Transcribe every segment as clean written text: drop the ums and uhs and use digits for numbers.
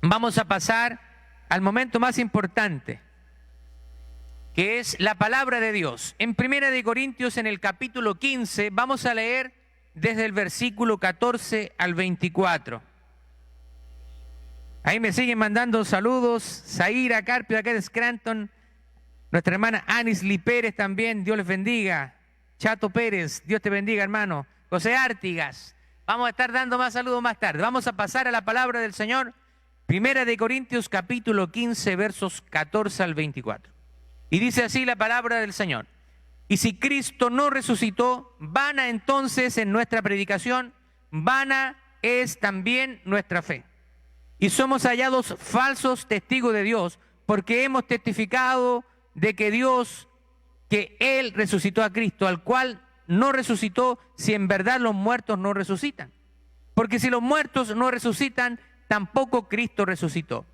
vamos a pasar al momento más importante, que es la palabra de Dios. En 1 de Corintios, en el capítulo 15, vamos a leer desde el versículo 14 al 24. Ahí me siguen mandando saludos. Zaira Carpio, acá de Scranton. Nuestra hermana Anisli Pérez también, Dios les bendiga. Chato Pérez, Dios te bendiga, hermano. José Artigas. Vamos a estar dando más saludos más tarde. Vamos a pasar a la palabra del Señor. 1 de Corintios, capítulo 15, versos 14 al 24. Y dice así la palabra del Señor. Y si Cristo no resucitó, vana entonces en nuestra predicación, vana es también nuestra fe. Y somos hallados falsos testigos de Dios, porque hemos testificado de que Él resucitó a Cristo, al cual no resucitó, si en verdad los muertos no resucitan. Porque si los muertos no resucitan, tampoco Cristo resucitó.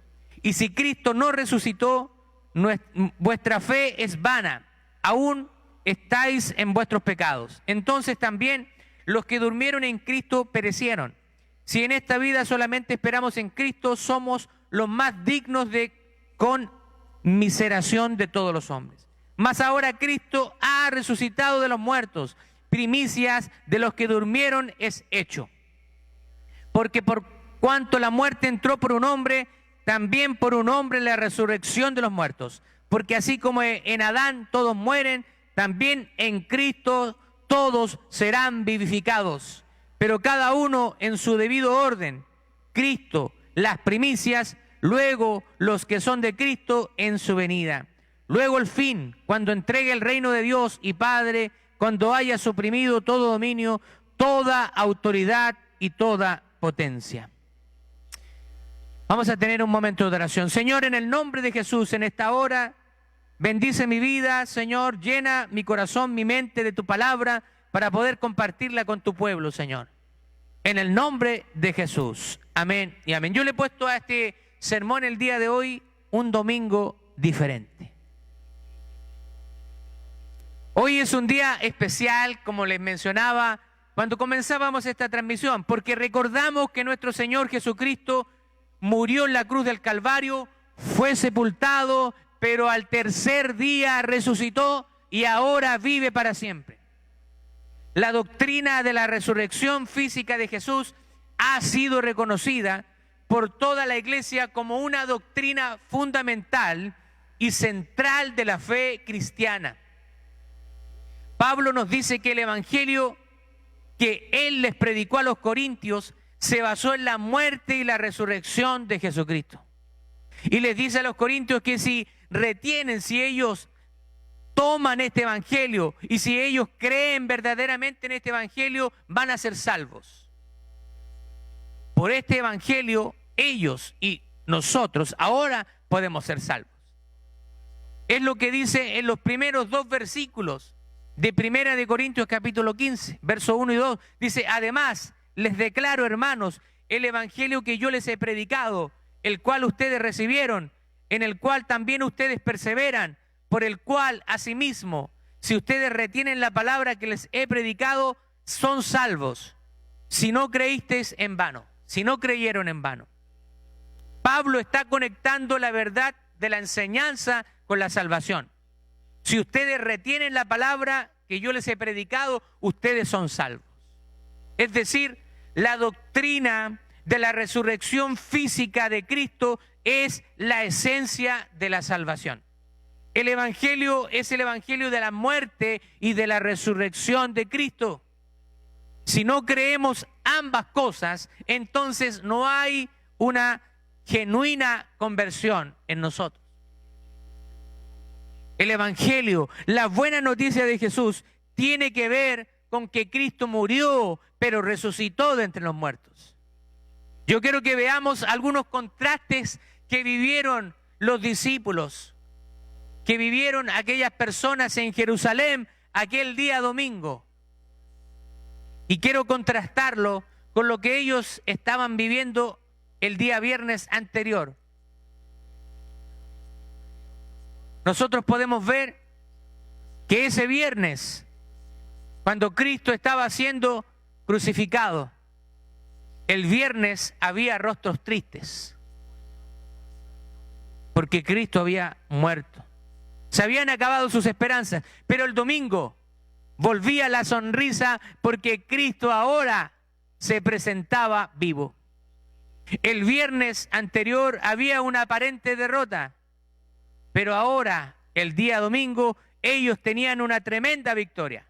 Y si Cristo no resucitó, vuestra fe es vana, aún estáis en vuestros pecados. Entonces también los que durmieron en Cristo perecieron. Si en esta vida solamente esperamos en Cristo, somos los más dignos de conmiseración de todos los hombres. Mas ahora Cristo ha resucitado de los muertos, primicias de los que durmieron es hecho. Porque por cuanto la muerte entró por un hombre, también por un hombre la resurrección de los muertos. Porque así como en Adán todos mueren, también en Cristo todos serán vivificados. Pero cada uno en su debido orden. Cristo, las primicias, luego los que son de Cristo en su venida. Luego el fin, cuando entregue el reino de Dios y Padre, cuando haya suprimido todo dominio, toda autoridad y toda potencia. Vamos a tener un momento de oración. Señor, en el nombre de Jesús, en esta hora, bendice mi vida, Señor, llena mi corazón, mi mente de tu palabra para poder compartirla con tu pueblo, Señor. En el nombre de Jesús. Amén y amén. Yo le he puesto a este sermón el día de hoy un domingo diferente. Hoy es un día especial, como les mencionaba, cuando comenzábamos esta transmisión, porque recordamos que nuestro Señor Jesucristo murió en la cruz del Calvario, fue sepultado, pero al tercer día resucitó y ahora vive para siempre. La doctrina de la resurrección física de Jesús ha sido reconocida por toda la Iglesia como una doctrina fundamental y central de la fe cristiana. Pablo nos dice que el evangelio que él les predicó a los corintios se basó en la muerte y la resurrección de Jesucristo. Y les dice a los corintios que si retienen, si ellos toman este evangelio y si ellos creen verdaderamente en este evangelio, van a ser salvos. Por este evangelio, ellos y nosotros ahora podemos ser salvos. Es lo que dice en los primeros dos versículos de 1 de Corintios capítulo 15, verso 1 y 2. Dice, además, les declaro, hermanos, el evangelio que yo les he predicado, el cual ustedes recibieron, en el cual también ustedes perseveran, por el cual, asimismo, si ustedes retienen la palabra que les he predicado, son salvos, si no creísteis en vano, si no creyeron en vano. Pablo está conectando la verdad de la enseñanza con la salvación. Si ustedes retienen la palabra que yo les he predicado, ustedes son salvos. Es decir, la doctrina de la resurrección física de Cristo es la esencia de la salvación. El evangelio es el evangelio de la muerte y de la resurrección de Cristo. Si no creemos ambas cosas, entonces no hay una genuina conversión en nosotros. El evangelio, la buena noticia de Jesús, tiene que ver con que Cristo murió, pero resucitó de entre los muertos. Yo quiero que veamos algunos contrastes que vivieron los discípulos, que vivieron aquellas personas en Jerusalén aquel día domingo. Y quiero contrastarlo con lo que ellos estaban viviendo el día viernes anterior. Nosotros podemos ver que ese viernes, cuando Cristo estaba siendo crucificado, el viernes había rostros tristes. porque Cristo había muerto. Se habían acabado sus esperanzas, pero el domingo volvía la sonrisa porque Cristo ahora se presentaba vivo. El viernes anterior había una aparente derrota, pero ahora, el día domingo, ellos tenían una tremenda victoria.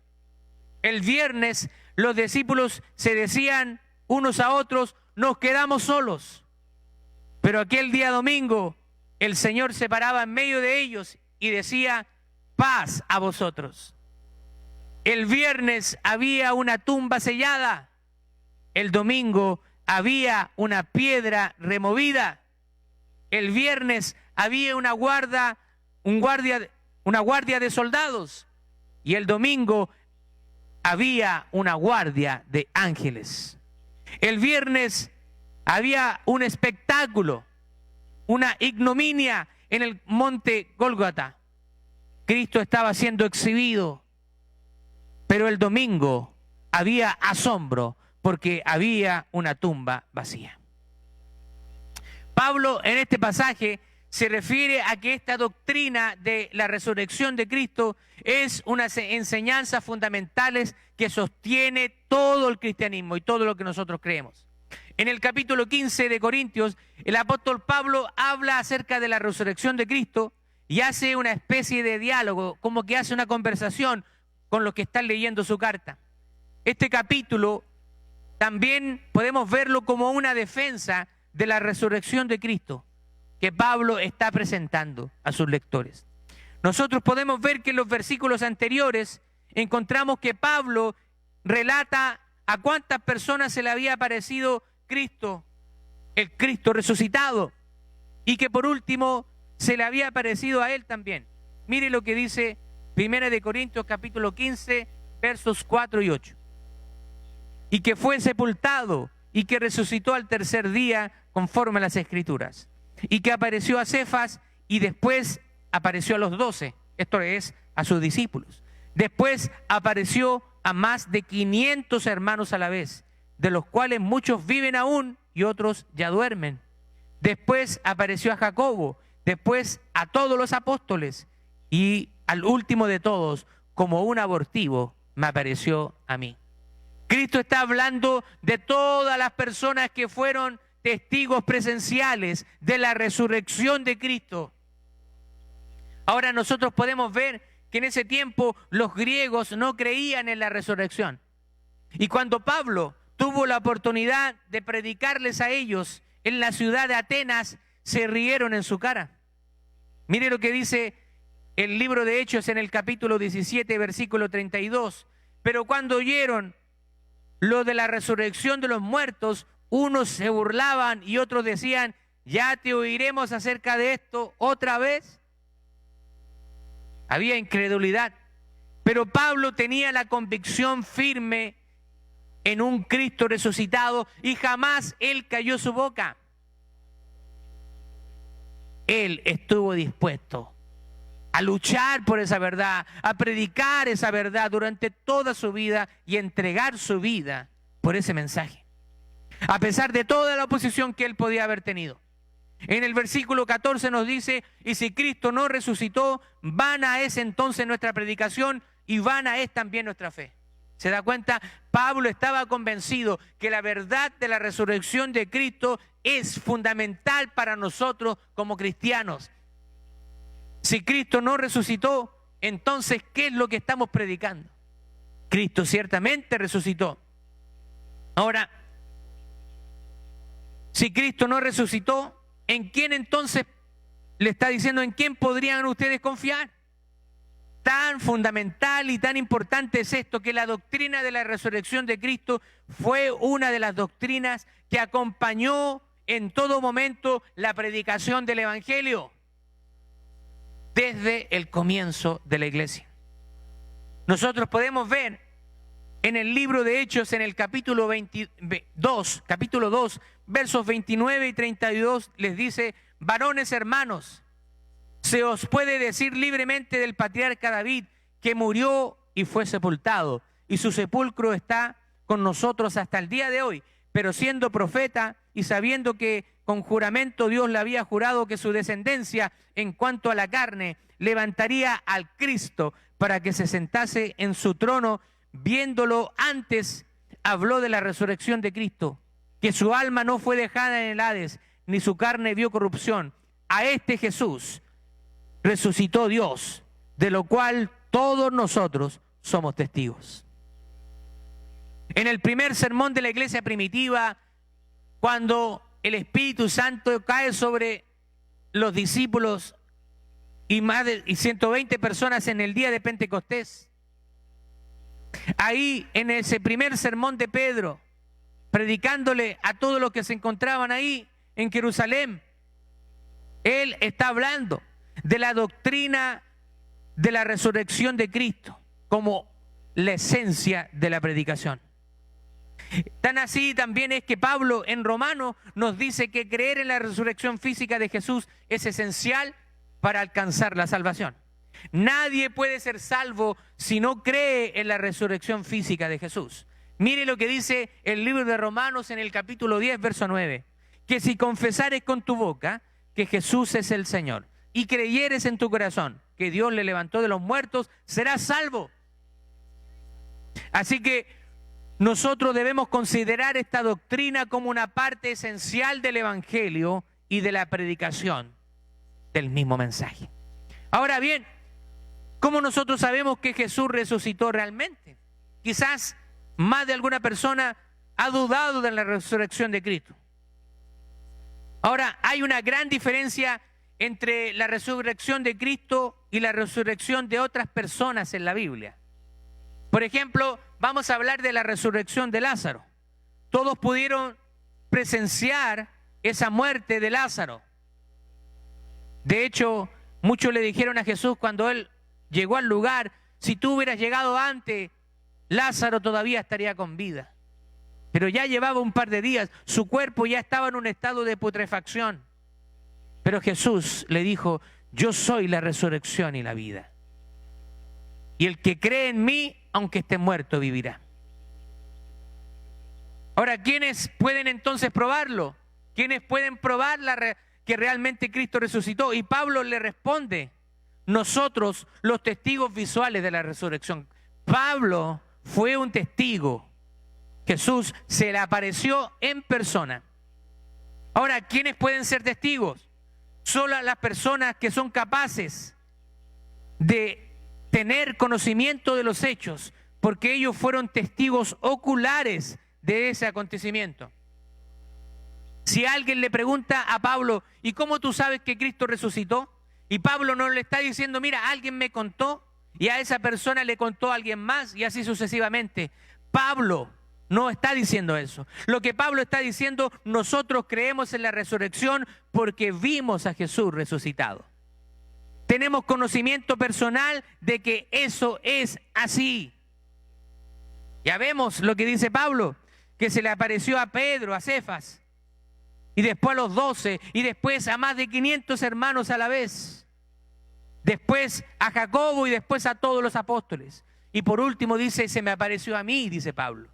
El viernes los discípulos se decían unos a otros, nos quedamos solos. Pero aquel día domingo, el Señor se paraba en medio de ellos y decía, paz a vosotros. El viernes había una tumba sellada. El domingo había una piedra removida. El viernes había una guardia de soldados. Y el domingo había una guardia de ángeles. El viernes había un espectáculo, una ignominia en el monte Gólgota. Cristo estaba siendo exhibido, pero el domingo había asombro porque había una tumba vacía. Pablo en este pasaje se refiere a que esta doctrina de la resurrección de Cristo es unas enseñanzas fundamentales que sostiene todo el cristianismo y todo lo que nosotros creemos. En el capítulo 15 de Corintios, el apóstol Pablo habla acerca de la resurrección de Cristo y hace una especie de diálogo, como que hace una conversación con los que están leyendo su carta. Este capítulo también podemos verlo como una defensa de la resurrección de Cristo que Pablo está presentando a sus lectores. Nosotros podemos ver que en los versículos anteriores encontramos que Pablo relata a cuántas personas se le había aparecido Cristo, el Cristo resucitado, y que por último se le había aparecido a él también. Mire lo que dice 1 de Corintios capítulo 15, versos 4 y 8. Y que fue sepultado y que resucitó al tercer día conforme a las Escrituras. Y que apareció a Cefas y después apareció a los 12, esto es, a sus discípulos. Después apareció a más de 500 hermanos a la vez, de los cuales muchos viven aún y otros ya duermen. Después apareció a Jacobo, después a todos los apóstoles y al último de todos, como un abortivo, me apareció a mí. Cristo está hablando de todas las personas que fueron testigos presenciales de la resurrección de Cristo. Ahora nosotros podemos ver que en ese tiempo los griegos no creían en la resurrección. Y cuando Pablo tuvo la oportunidad de predicarles a ellos en la ciudad de Atenas, se rieron en su cara. Mire lo que dice el libro de Hechos en el capítulo 17, versículo 32. Pero cuando oyeron lo de la resurrección de los muertos, unos se burlaban y otros decían, ¿ya te oiremos acerca de esto otra vez? Había incredulidad, pero Pablo tenía la convicción firme en un Cristo resucitado y jamás él cayó su boca. Él estuvo dispuesto a luchar por esa verdad, a predicar esa verdad durante toda su vida y entregar su vida por ese mensaje, a pesar de toda la oposición que él podía haber tenido. En el versículo 14 nos dice, y si Cristo no resucitó, vana es entonces nuestra predicación y vana es también nuestra fe. ¿Se da cuenta? Pablo estaba convencido que la verdad de la resurrección de Cristo es fundamental para nosotros como cristianos. Si Cristo no resucitó, entonces, ¿qué es lo que estamos predicando? Cristo ciertamente resucitó. Ahora, si Cristo no resucitó, ¿en quién entonces le está diciendo, en quién podrían ustedes confiar? Tan fundamental y tan importante es esto, que la doctrina de la resurrección de Cristo fue una de las doctrinas que acompañó en todo momento la predicación del Evangelio desde el comienzo de la iglesia. Nosotros podemos ver en el libro de Hechos, en el capítulo 2, versos 29 y 32, les dice, varones hermanos, se os puede decir libremente del patriarca David, que murió y fue sepultado, y su sepulcro está con nosotros hasta el día de hoy, pero siendo profeta y sabiendo que con juramento Dios le había jurado que su descendencia, en cuanto a la carne, levantaría al Cristo para que se sentase en su trono. Viéndolo antes, habló de la resurrección de Cristo, que su alma no fue dejada en el Hades, ni su carne vio corrupción. A este Jesús resucitó Dios, de lo cual todos nosotros somos testigos. En el primer sermón de la iglesia primitiva, cuando el Espíritu Santo cae sobre los discípulos y 120 personas en el día de Pentecostés, ahí en ese primer sermón de Pedro, predicándole a todos los que se encontraban ahí en Jerusalén, él está hablando de la doctrina de la resurrección de Cristo como la esencia de la predicación. Tan así también es que Pablo en Romanos nos dice que creer en la resurrección física de Jesús es esencial para alcanzar la salvación. Nadie puede ser salvo si no cree en la resurrección física de Jesús. Mire lo que dice el libro de Romanos en el capítulo 10, verso 9. Que si confesares con tu boca que Jesús es el Señor y creyeres en tu corazón que Dios le levantó de los muertos, serás salvo. Así que nosotros debemos considerar esta doctrina como una parte esencial del Evangelio y de la predicación del mismo mensaje. Ahora bien, ¿cómo nosotros sabemos que Jesús resucitó realmente? Quizás más de alguna persona ha dudado de la resurrección de Cristo. Ahora, hay una gran diferencia entre la resurrección de Cristo y la resurrección de otras personas en la Biblia. Por ejemplo, vamos a hablar de la resurrección de Lázaro. Todos pudieron presenciar esa muerte de Lázaro. De hecho, muchos le dijeron a Jesús cuando él llegó al lugar: si tú hubieras llegado antes, Lázaro todavía estaría con vida. Pero ya llevaba un par de días, su cuerpo ya estaba en un estado de putrefacción. Pero Jesús le dijo: yo soy la resurrección y la vida. Y el que cree en mí, aunque esté muerto, vivirá. Ahora, ¿quiénes pueden entonces probarlo? ¿Quiénes pueden probar que realmente Cristo resucitó? Y Pablo le responde: nosotros, los testigos visuales de la resurrección. Pablo fue un testigo. Jesús se le apareció en persona. Ahora, ¿quiénes pueden ser testigos? Solo las personas que son capaces de tener conocimiento de los hechos, porque ellos fueron testigos oculares de ese acontecimiento. Si alguien le pregunta a Pablo: ¿y cómo tú sabes que Cristo resucitó? Y Pablo no le está diciendo: mira, alguien me contó, y a esa persona le contó a alguien más, y así sucesivamente. Pablo no está diciendo eso. Lo que Pablo está diciendo: nosotros creemos en la resurrección porque vimos a Jesús resucitado. Tenemos conocimiento personal de que eso es así. Ya vemos lo que dice Pablo, que se le apareció a Pedro, a Cefas, y después a los 12, y después a más de 500 hermanos a la vez. Después a Jacobo y después a todos los apóstoles. Y por último dice: se me apareció a mí, dice Pablo.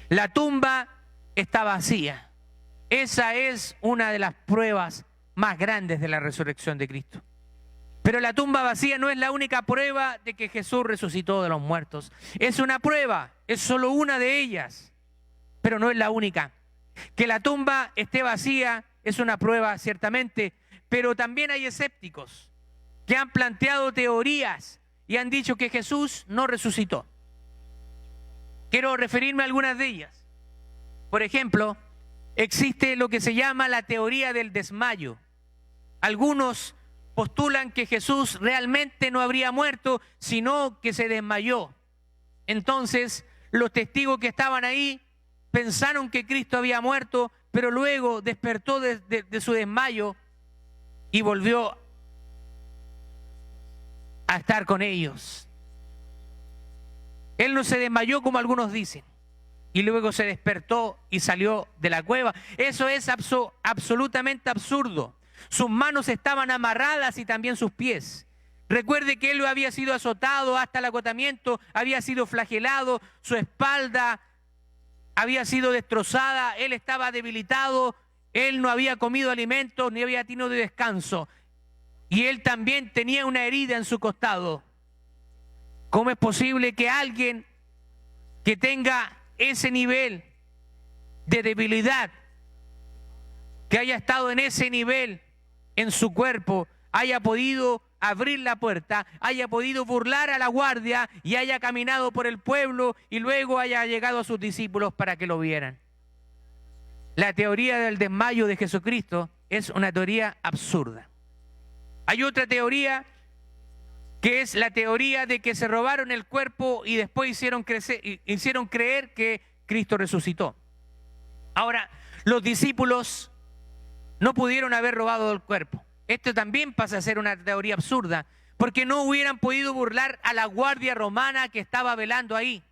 La tumba está vacía. Esa es una de las pruebas más grandes de la resurrección de Cristo. Pero la tumba vacía no es la única prueba de que Jesús resucitó de los muertos. Es una prueba, es solo una de ellas, pero no es la única. Que la tumba esté vacía es una prueba, ciertamente, pero también hay escépticos que han planteado teorías y han dicho que Jesús no resucitó. Quiero referirme a algunas de ellas. Por ejemplo, existe lo que se llama la teoría del desmayo. Algunos postulan que Jesús realmente no habría muerto, sino que se desmayó. Entonces, los testigos que estaban ahí pensaron que Cristo había muerto, pero luego despertó de su desmayo y volvió a estar con ellos. Él no se desmayó como algunos dicen, y luego se despertó y salió de la cueva. Eso es absolutamente absurdo. Sus manos estaban amarradas y también sus pies. Recuerde que él había sido azotado hasta el agotamiento, había sido flagelado, su espalda había sido destrozada, él estaba debilitado, él no había comido alimentos ni había tenido descanso. Y él también tenía una herida en su costado. ¿Cómo es posible que alguien que tenga ese nivel de debilidad, que haya estado en ese nivel en su cuerpo, haya podido abrir la puerta, haya podido burlar a la guardia y haya caminado por el pueblo y luego haya llegado a sus discípulos para que lo vieran? La teoría del desmayo de Jesucristo es una teoría absurda. Hay otra teoría que es la teoría de que se robaron el cuerpo y después hicieron creer que Cristo resucitó. Ahora, los discípulos no pudieron haber robado el cuerpo. Esto también pasa a ser una teoría absurda, porque no hubieran podido burlar a la guardia romana que estaba velando ahí.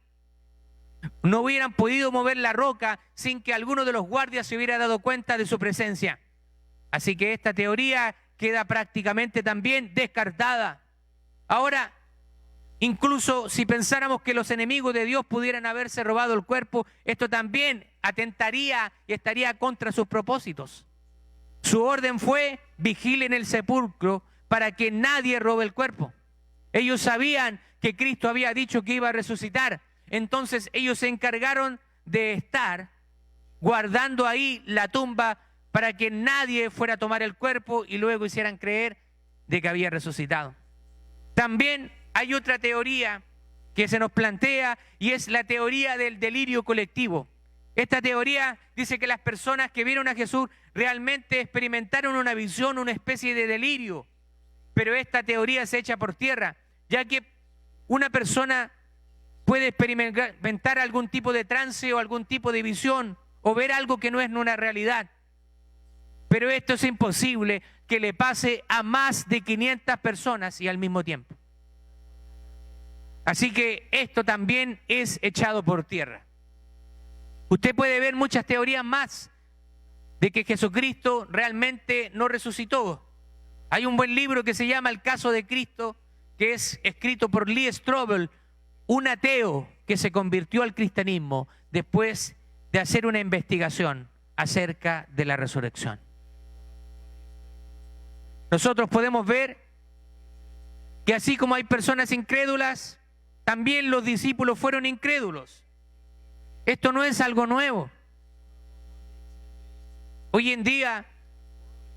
No hubieran podido mover la roca sin que alguno de los guardias se hubiera dado cuenta de su presencia. Así que esta teoría queda prácticamente también descartada. Ahora, incluso si pensáramos que los enemigos de Dios pudieran haberse robado el cuerpo, esto también atentaría y estaría contra sus propósitos. Su orden fue: vigilen el sepulcro para que nadie robe el cuerpo. Ellos sabían que Cristo había dicho que iba a resucitar. Entonces ellos se encargaron de estar guardando ahí la tumba para que nadie fuera a tomar el cuerpo y luego hicieran creer de que había resucitado. También hay otra teoría que se nos plantea y es la teoría del delirio colectivo. Esta teoría dice que las personas que vieron a Jesús realmente experimentaron una visión, una especie de delirio. Pero esta teoría se echa por tierra, ya que una persona puede experimentar algún tipo de trance o algún tipo de visión o ver algo que no es una realidad. Pero esto es imposible que le pase a más de 500 personas y al mismo tiempo. Así que esto también es echado por tierra. Usted puede ver muchas teorías más de que Jesucristo realmente no resucitó. Hay un buen libro que se llama El caso de Cristo, que es escrito por Lee Strobel, un ateo que se convirtió al cristianismo después de hacer una investigación acerca de la resurrección. Nosotros podemos ver que así como hay personas incrédulas, también los discípulos fueron incrédulos. Esto no es algo nuevo. Hoy en día,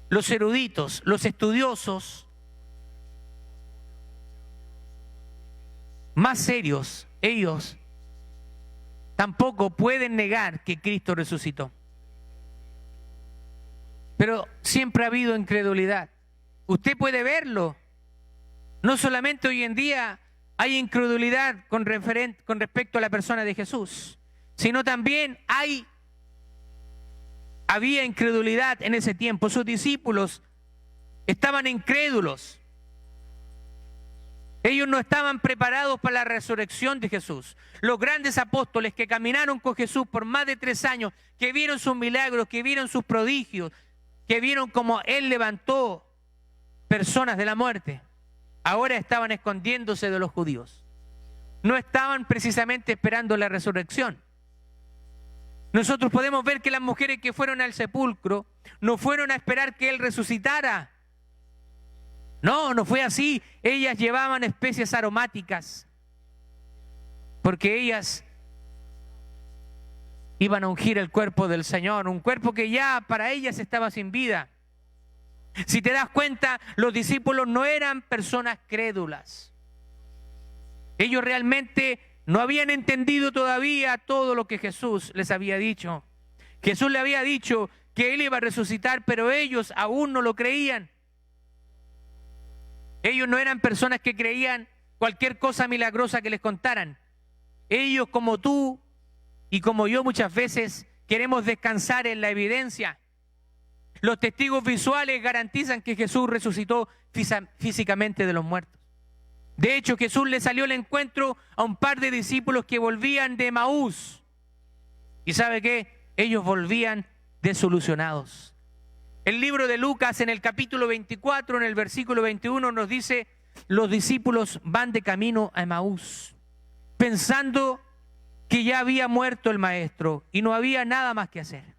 los eruditos, los estudiosos más serios, ellos tampoco pueden negar que Cristo resucitó. Pero siempre ha habido incredulidad. Usted puede verlo. No solamente hoy en día hay incredulidad con respecto a la persona de Jesús, sino también había incredulidad en ese tiempo. Sus discípulos estaban incrédulos. Ellos no estaban preparados para la resurrección de Jesús. Los grandes apóstoles que caminaron con Jesús por más de 3 años, que vieron sus milagros, que vieron sus prodigios, que vieron cómo Él levantó personas de la muerte, ahora estaban escondiéndose de los judíos. No estaban precisamente esperando la resurrección. Nosotros podemos ver que las mujeres que fueron al sepulcro no fueron a esperar que Él resucitara. No, no fue así. Ellas llevaban especies aromáticas porque ellas iban a ungir el cuerpo del Señor, un cuerpo que ya para ellas estaba sin vida. Si te das cuenta, los discípulos no eran personas crédulas. Ellos realmente no habían entendido todavía todo lo que Jesús les había dicho. Jesús le había dicho que Él iba a resucitar, pero ellos aún no lo creían. Ellos no eran personas que creían cualquier cosa milagrosa que les contaran. Ellos, como tú y como yo, muchas veces queremos descansar en la evidencia. Los testigos visuales garantizan que Jesús resucitó físicamente de los muertos. De hecho, Jesús le salió al encuentro a un par de discípulos que volvían de Emaús. ¿Y sabe qué? Ellos volvían desilusionados. El libro de Lucas, en el capítulo 24, en el versículo 21, nos dice: los discípulos van de camino a Emaús, pensando que ya había muerto el maestro y no había nada más que hacer.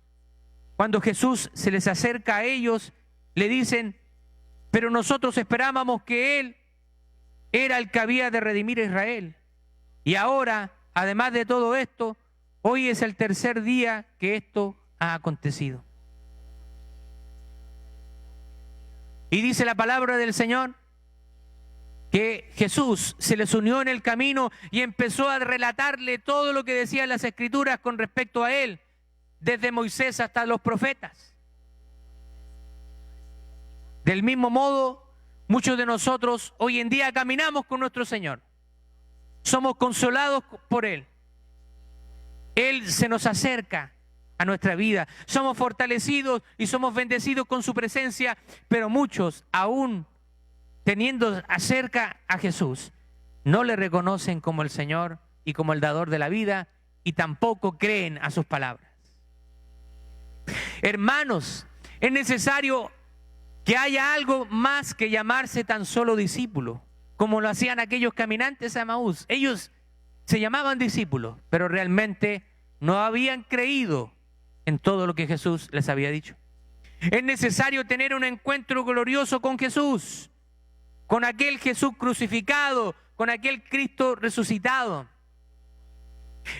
Cuando Jesús se les acerca a ellos, le dicen: pero nosotros esperábamos que Él era el que había de redimir a Israel. Y ahora, además de todo esto, hoy es el tercer día que esto ha acontecido. Y dice la palabra del Señor que Jesús se les unió en el camino y empezó a relatarle todo lo que decían las Escrituras con respecto a Él, desde Moisés hasta los profetas. Del mismo modo, muchos de nosotros hoy en día caminamos con nuestro Señor. Somos consolados por Él. Él se nos acerca a nuestra vida. Somos fortalecidos y somos bendecidos con su presencia, pero muchos, aún teniendo cerca a Jesús, no le reconocen como el Señor y como el dador de la vida, y tampoco creen a sus palabras. Hermanos, es necesario que haya algo más que llamarse tan solo discípulo, como lo hacían aquellos caminantes a Emaús. Ellos se llamaban discípulos, pero realmente no habían creído en todo lo que Jesús les había dicho. Es necesario tener un encuentro glorioso con Jesús, con aquel Jesús crucificado, con aquel Cristo resucitado.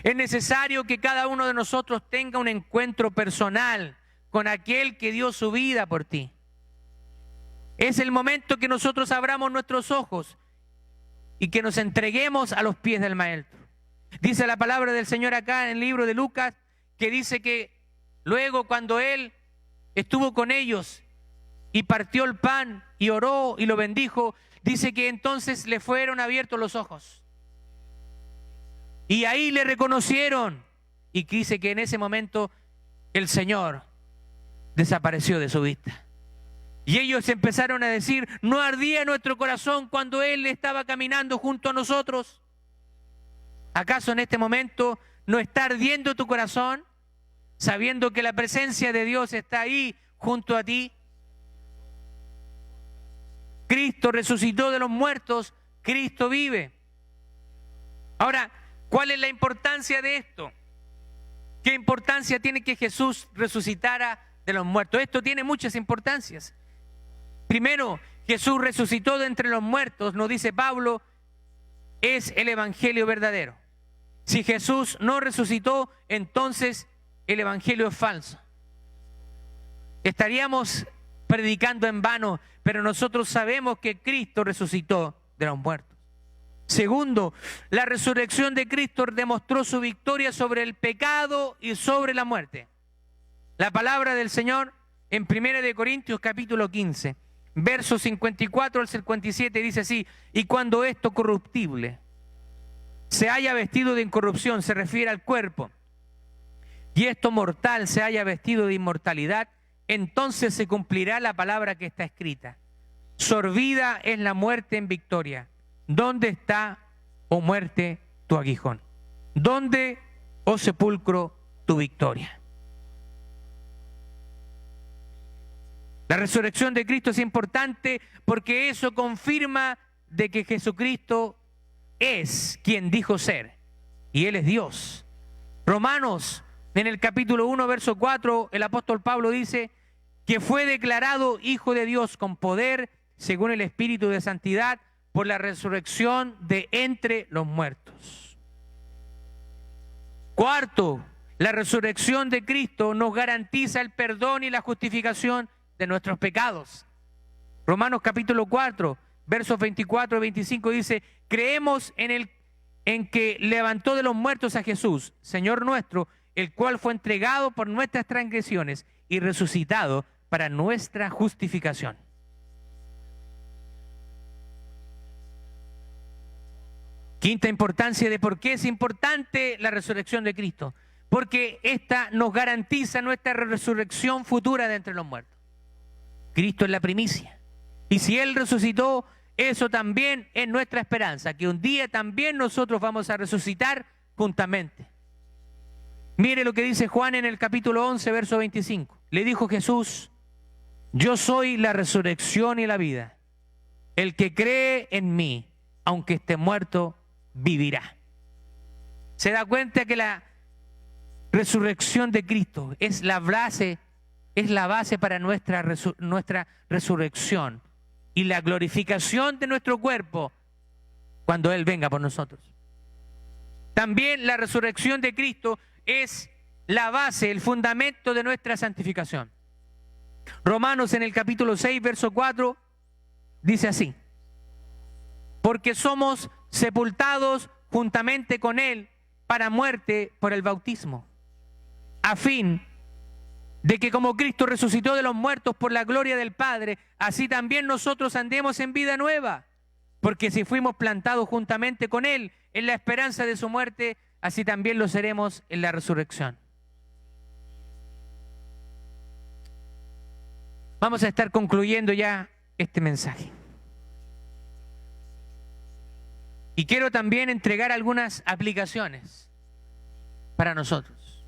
Es necesario que cada uno de nosotros tenga un encuentro personal con aquel que dio su vida por ti. Es el momento que nosotros abramos nuestros ojos y que nos entreguemos a los pies del Maestro. Dice la palabra del Señor acá en el libro de Lucas, que dice que luego, cuando Él estuvo con ellos y partió el pan y oró y lo bendijo, dice que entonces le fueron abiertos los ojos. Y ahí le reconocieron. Y dice que en ese momento el Señor desapareció de su vista. Y ellos empezaron a decir: ¿no ardía nuestro corazón cuando Él estaba caminando junto a nosotros? ¿Acaso en este momento no está ardiendo tu corazón, sabiendo que la presencia de Dios está ahí junto a ti? Cristo resucitó de los muertos, Cristo vive. Ahora, ¿cuál es la importancia de esto? ¿Qué importancia tiene que Jesús resucitara de los muertos? Esto tiene muchas importancias. Primero, Jesús resucitó de entre los muertos, nos dice Pablo, es el evangelio verdadero. Si Jesús no resucitó, entonces el evangelio es falso. Estaríamos predicando en vano, pero nosotros sabemos que Cristo resucitó de los muertos. Segundo, la resurrección de Cristo demostró su victoria sobre el pecado y sobre la muerte. La palabra del Señor en 1 de Corintios capítulo 15, versos 54 al 57 dice así: y cuando esto corruptible se haya vestido de incorrupción, se refiere al cuerpo, y esto mortal se haya vestido de inmortalidad, entonces se cumplirá la palabra que está escrita: sorbida es la muerte en victoria. ¿Dónde está, oh muerte, tu aguijón? ¿Dónde, oh sepulcro, tu victoria? La resurrección de Cristo es importante porque eso confirma de que Jesucristo es quien dijo ser, y Él es Dios. Romanos, en el capítulo 1, verso 4, el apóstol Pablo dice que fue declarado Hijo de Dios con poder, según el Espíritu de Santidad, por la resurrección de entre los muertos. Cuarto, la resurrección de Cristo nos garantiza el perdón y la justificación de nuestros pecados. Romanos capítulo 4, versos 24 y 25 dice: creemos en que levantó de los muertos a Jesús, Señor nuestro, el cual fue entregado por nuestras transgresiones y resucitado para nuestra justificación. Quinta importancia de por qué es importante la resurrección de Cristo. Porque esta nos garantiza nuestra resurrección futura de entre los muertos. Cristo es la primicia. Y si Él resucitó, eso también es nuestra esperanza, que un día también nosotros vamos a resucitar juntamente. Mire lo que dice Juan en el capítulo 11, verso 25. Le dijo Jesús: yo soy la resurrección y la vida. El que cree en mí, aunque esté muerto, vivirá. se da cuenta que la resurrección de Cristo es la base para nuestra resurrección y la glorificación de nuestro cuerpo cuando Él venga por nosotros. También la resurrección de Cristo es la base, el fundamento de nuestra santificación. Romanos en el capítulo 6, verso 4, dice así: porque somos sepultados juntamente con Él para muerte por el bautismo, a fin de que como Cristo resucitó de los muertos por la gloria del Padre, así también nosotros andemos en vida nueva. Porque si fuimos plantados juntamente con Él en la esperanza de su muerte, así también lo seremos en la resurrección. Vamos a estar concluyendo ya este mensaje. Y quiero también entregar algunas aplicaciones para nosotros.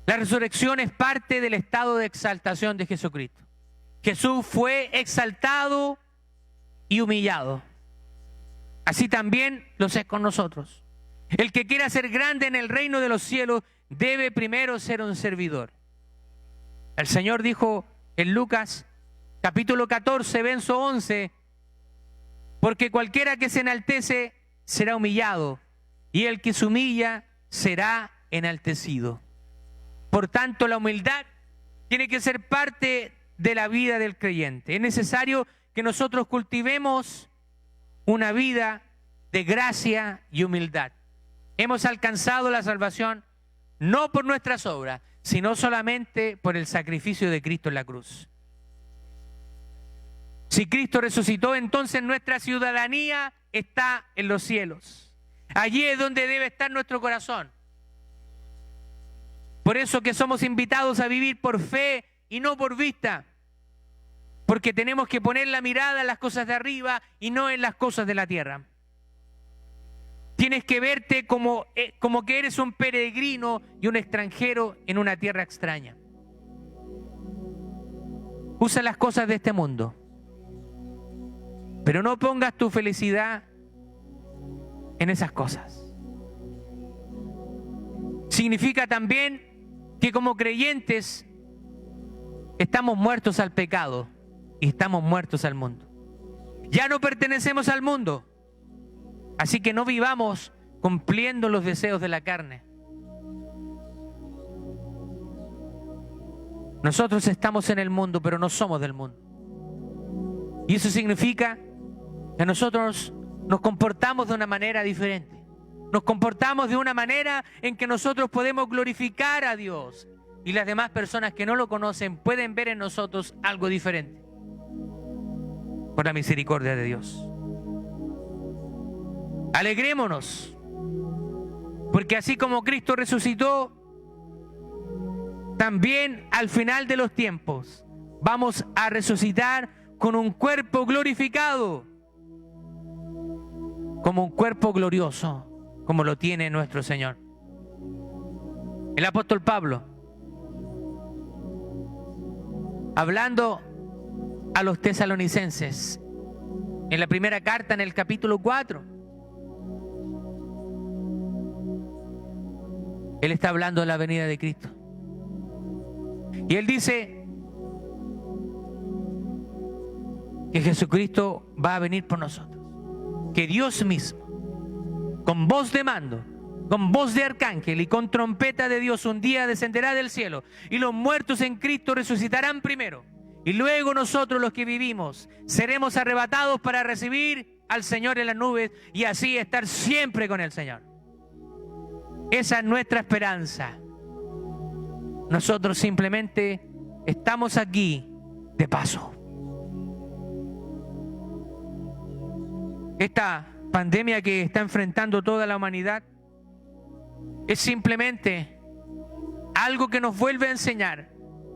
La resurrección es parte del estado de exaltación de Jesucristo. Jesús fue exaltado y humillado. Así también lo es con nosotros. El que quiera ser grande en el reino de los cielos debe primero ser un servidor. El Señor dijo en Lucas capítulo 14, verso 11, porque cualquiera que se enaltece será humillado, y el que se humilla será enaltecido. Por tanto, la humildad tiene que ser parte de la vida del creyente. Es necesario que nosotros cultivemos una vida de gracia y humildad. Hemos alcanzado la salvación no por nuestras obras, sino solamente por el sacrificio de Cristo en la cruz. Si Cristo resucitó, entonces nuestra ciudadanía está en los cielos. Allí es donde debe estar nuestro corazón. Por eso que somos invitados a vivir por fe y no por vista. Porque tenemos que poner la mirada en las cosas de arriba y no en las cosas de la tierra. Tienes que verte como que eres un peregrino y un extranjero en una tierra extraña. Usa las cosas de este mundo, pero no pongas tu felicidad en esas cosas. Significa también que como creyentes estamos muertos al pecado y estamos muertos al mundo. Ya no pertenecemos al mundo, así que no vivamos cumpliendo los deseos de la carne. Nosotros estamos en el mundo, pero no somos del mundo. Y eso significa que nosotros nos comportamos de una manera diferente. Nos comportamos de una manera en que nosotros podemos glorificar a Dios. Y las demás personas que no lo conocen pueden ver en nosotros algo diferente. Por la misericordia de Dios. Alegrémonos. Porque así como Cristo resucitó, también al final de los tiempos vamos a resucitar con un cuerpo glorificado. Como un cuerpo glorioso, como lo tiene nuestro Señor. El apóstol Pablo, hablando a los tesalonicenses, en la primera carta, en el capítulo 4, él está hablando de la venida de Cristo. Y él dice que Jesucristo va a venir por nosotros. Que Dios mismo, con voz de mando, con voz de arcángel y con trompeta de Dios, un día descenderá del cielo, y los muertos en Cristo resucitarán primero. Y luego nosotros, los que vivimos, seremos arrebatados para recibir al Señor en las nubes y así estar siempre con el Señor. Esa es nuestra esperanza. Nosotros simplemente estamos aquí de paso. Esta pandemia que está enfrentando toda la humanidad es simplemente algo que nos vuelve a enseñar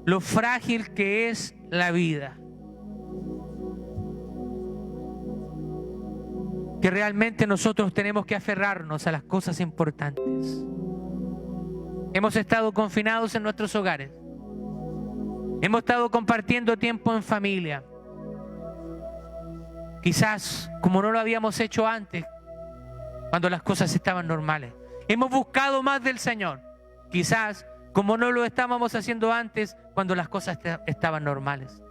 lo frágil que es la vida. Que realmente nosotros tenemos que aferrarnos a las cosas importantes. Hemos estado confinados en nuestros hogares. Hemos estado compartiendo tiempo en familia. Quizás, como no lo habíamos hecho antes, cuando las cosas estaban normales. Hemos buscado más del Señor, quizás como no lo estábamos haciendo antes cuando las cosas estaban normales.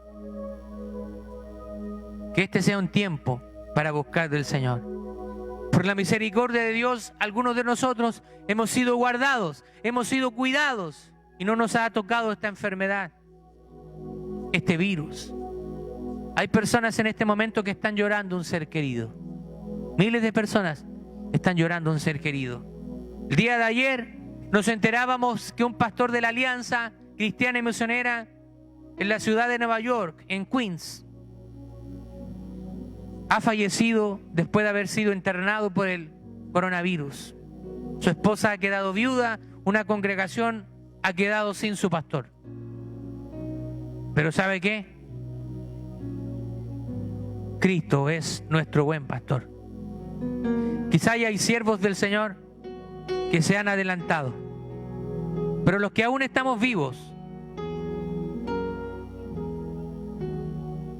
Que este sea un tiempo para buscar del Señor. Por la misericordia de Dios, algunos de nosotros hemos sido guardados, hemos sido cuidados y no nos ha tocado esta enfermedad, este virus. Hay personas en este momento que están llorando un ser querido. Miles de personas están llorando un ser querido. El día de ayer nos enterábamos que un pastor de la Alianza Cristiana y Misionera en la ciudad de Nueva York, en Queens, ha fallecido después de haber sido internado por el coronavirus. Su esposa ha quedado viuda, una congregación ha quedado sin su pastor. Pero ¿sabe qué? Cristo es nuestro buen pastor. Quizá hay siervos del Señor que se han adelantado, pero los que aún estamos vivos,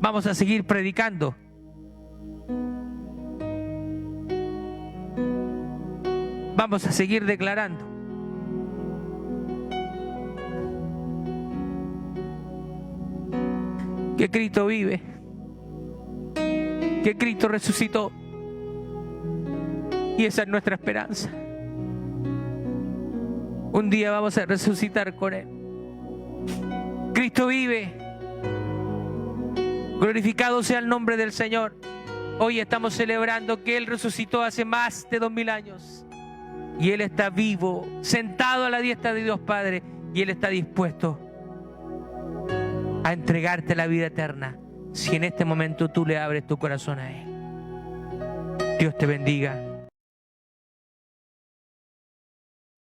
vamos a seguir predicando. Vamos a seguir declarando. Que Cristo vive, que Cristo resucitó, y esa es nuestra esperanza. Un día vamos a resucitar con Él. Cristo vive. Glorificado sea el nombre del Señor. Hoy estamos celebrando que Él resucitó hace más de 2000 años. Y Él está vivo, sentado a la diestra de Dios Padre. Y Él está dispuesto a entregarte la vida eterna si en este momento tú le abres tu corazón a Él. Dios te bendiga.